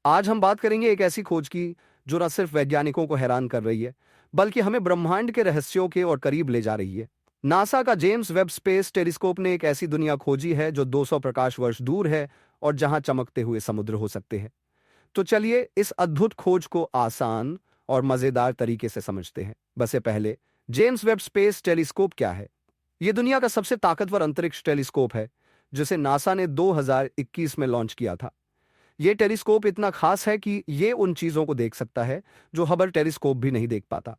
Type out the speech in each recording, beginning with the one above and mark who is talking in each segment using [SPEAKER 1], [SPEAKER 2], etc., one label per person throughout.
[SPEAKER 1] आज हम बात करेंगे एक ऐसी खोज की जो न सिर्फ वैज्ञानिकों को हैरान कर रही है, बल्कि हमें ब्रह्मांड के रहस्यों के और करीब ले जा रही है। नासा का जेम्स वेब स्पेस टेलीस्कोप ने एक ऐसी दुनिया खोजी है जो 200 प्रकाश वर्ष दूर है और जहां चमकते हुए समुद्र हो सकते हैं। तो चलिए इस अद्भुत खोज को आसान और मजेदार तरीके से समझते हैं। बस से पहले, जेम्स वेब स्पेस टेलीस्कोप क्या है? यह दुनिया का सबसे ताकतवर अंतरिक्ष टेलीस्कोप है, जिसे नासा ने 2021 में लॉन्च किया था। यह टेलीस्कोप इतना खास है कि यह उन चीजों को देख सकता है जो हबल टेलीस्कोप भी नहीं देख पाता।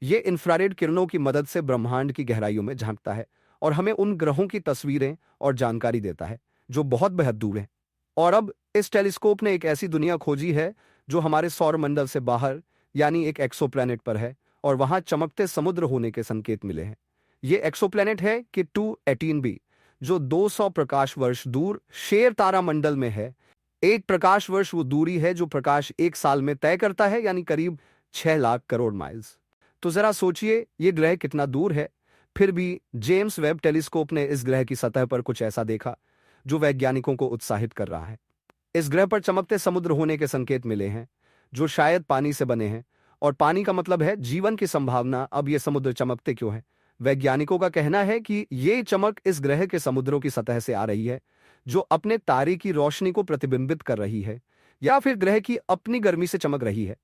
[SPEAKER 1] यह इंफ्रारेड किरणों की मदद से ब्रह्मांड की गहराइयों में झांकता है और हमें उन ग्रहों की तस्वीरें और जानकारी देता है जो बहुत बेहद दूर हैं। और अब इस टेलीस्कोप ने एक ऐसी दुनिया खोजी है जो हमारे सौर मंडल से बाहर, यानी एक एक्सोप्लैनेट पर है, और वहां चमकते समुद्र होने के संकेत मिले हैं। यह एक्सोप्लैनेट है कि 218b, जो 200 प्रकाश वर्ष दूर शेर तारा मंडल में है। एक प्रकाश वर्ष वो दूरी है जो प्रकाश एक साल में तय करता है, यानी करीब 6 लाख करोड़ माइल्स। तो जरा सोचिए ये ग्रह कितना दूर है, फिर भी जेम्स वेब टेलीस्कोप ने इस ग्रह की सतह पर कुछ ऐसा देखा जो वैज्ञानिकों को उत्साहित कर रहा है। इस ग्रह पर चमकते समुद्र होने के संकेत मिले हैं जो शायद पानी से बने हैं, और पानी का मतलब है जीवन की संभावना। अब ये समुद्र चमकते क्यों हैं? वैज्ञानिकों का कहना है कि ये चमक इस ग्रह के समुद्रों की सतह से आ रही है, जो अपने तारे की रोशनी को प्रतिबिंबित कर रही है, या फिर ग्रह की अपनी गर्मी से चमक रही है।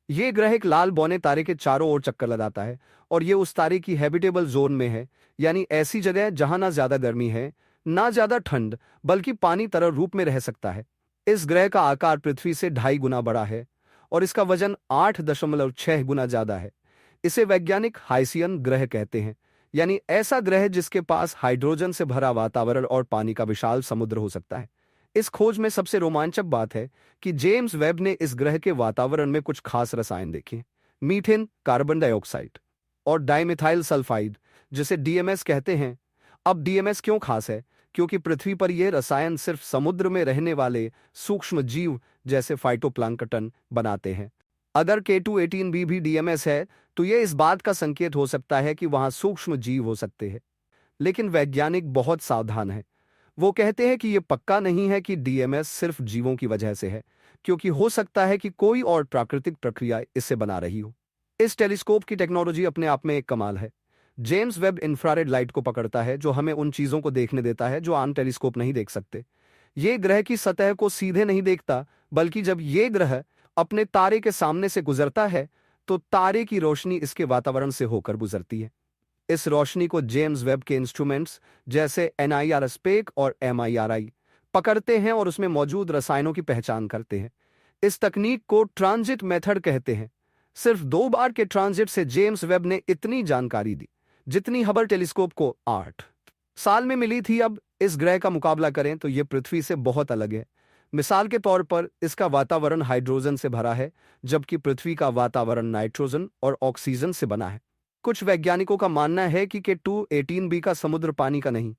[SPEAKER 1] ये ग्रह एक लाल बौने तारे के चारों ओर चक्कर लगाता है, और ये उस तारे की हैबिटेबल जोन में है, यानी ऐसी जगह जहां ना ज्यादा गर्मी है ना ज्यादा ठंड, बल्कि पानी तरल रूप में रह सकता है। इस ग्रह का आकार पृथ्वी से 2.5 गुना बड़ा है और इसका वजन 8.6 गुना ज्यादा है। इसे वैज्ञानिक हाइसियन ग्रह कहते हैं, यानी ऐसा ग्रह जिसके पास हाइड्रोजन से भरा वातावरण और पानी का विशाल समुद्र हो सकता है। इस खोज में सबसे रोमांचक बात है कि जेम्स वेब ने इस ग्रह के वातावरण में कुछ खास रसायन देखे। मीथेन, कार्बन डाइऑक्साइड और डाइमिथाइल सल्फाइड, जिसे डीएमएस कहते हैं। अब डीएमएस क्यों खास है? क्योंकि पृथ्वी पर यह रसायन सिर्फ समुद्र में रहने वाले सूक्ष्म जीव जैसे फाइटोप्लैंक्टन बनाते हैं। अगर K218b भी डीएमएस है तो यह इस बात का संकेत हो सकता है कि वहां सूक्ष्म जीव हो सकते हैं। लेकिन वैज्ञानिक बहुत सावधान है। वो कहते हैं कि यह पक्का नहीं है कि डीएमएस सिर्फ जीवों की वजह से है, क्योंकि हो सकता है कि कोई और प्राकृतिक प्रक्रिया इससे बना रही हो। इस टेलीस्कोप की टेक्नोलॉजी अपने आप में एक कमाल है। जेम्स वेब इंफ्रारेड लाइट को पकड़ता है जो हमें उन चीजों को देखने देता है जो आम टेलीस्कोप नहीं देख सकते। ये ग्रह की सतह को सीधे नहीं देखता, बल्कि जब ये ग्रह अपने तारे के सामने से गुजरता है तो तारे की रोशनी इसके वातावरण से होकर गुजरती है। इस रोशनी को जेम्स वेब के इंस्ट्रूमेंट्स जैसे NIRSPEC और MIRI पकड़ते हैं और उसमें मौजूद रसायनों की पहचान करते हैं। इस तकनीक को ट्रांजिट मेथड कहते हैं। सिर्फ 2 बार के ट्रांजिट से जेम्स वेब ने इतनी जानकारी दी जितनी हबल टेलीस्कोप को 8 साल में मिली थी। अब इस ग्रह का मुकाबला करें तो यह पृथ्वी से बहुत अलग है। मिसाल के तौर पर इसका वातावरण हाइड्रोजन से भरा है, जबकि पृथ्वी का वातावरण नाइट्रोजन और ऑक्सीजन से बना है। कुछ वैज्ञानिकों का मानना है कि K218b का समुद्र पानी का नहीं,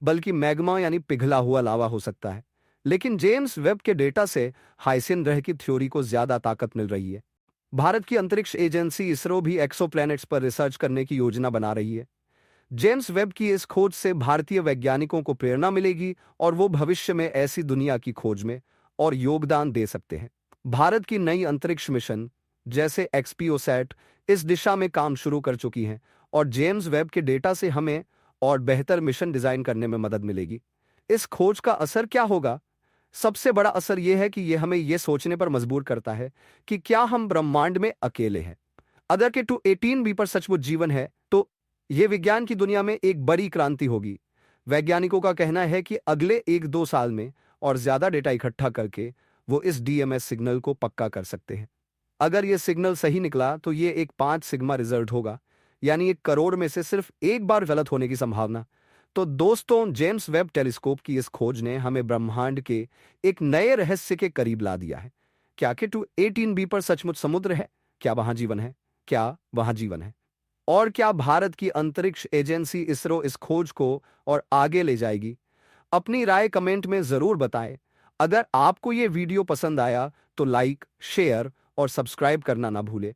[SPEAKER 1] बल्कि मैग्मा यानी पिघला हुआ लावा हो सकता है। लेकिन जेम्स वेब के डेटा से हाइसियन ग्रह की थ्योरी को ज्यादा ताकत मिल रही है। भारत की अंतरिक्ष एजेंसी इसरो भी एक्सोप्लैनेट्स पर रिसर्च करने की योजना बना रही है। जेम्स वेब की इस खोज से भारतीय वैज्ञानिकों को प्रेरणा मिलेगी और वो भविष्य में ऐसी दुनिया की खोज में और योगदान दे सकते हैं। भारत की नई अंतरिक्ष मिशन जैसे एक्सपीओसैट इस दिशा में काम शुरू कर चुकी हैं, और जेम्स वेब के डेटा से हमें और बेहतर मिशन डिजाइन करने में मदद मिलेगी। इस खोज का असर क्या होगा? सबसे बड़ा असर यह है कि यह हमें यह सोचने पर मजबूर करता है कि क्या हम ब्रह्मांड में अकेले हैं। अगर K218b पर सचमुच जीवन है तो यह विज्ञान की दुनिया में एक बड़ी क्रांति होगी। वैज्ञानिकों का कहना है कि अगले 1-2 साल में और ज्यादा डेटा इकट्ठा करके वो इस डीएमएस सिग्नल को पक्का कर सकते हैं। अगर यह सिग्नल सही निकला तो यह एक 5 सिग्मा रिजल्ट होगा, यानी 1 करोड़ में से सिर्फ एक बार गलत होने की संभावना। तो दोस्तों, जेम्स वेब टेलीस्कोप की इस खोज ने हमें ब्रह्मांड के एक नए रहस्य के करीब ला दिया है। क्या K218b पर सचमुच समुद्र है? क्या वहां जीवन है? क्या वहां जीवन है? और क्या भारत की अंतरिक्ष एजेंसी इसरो इस खोज को और आगे ले जाएगी? अपनी राय कमेंट में जरूर बताएं। अगर आपको ये वीडियो पसंद आया तो लाइक, शेयर और सब्सक्राइब करना ना भूलें।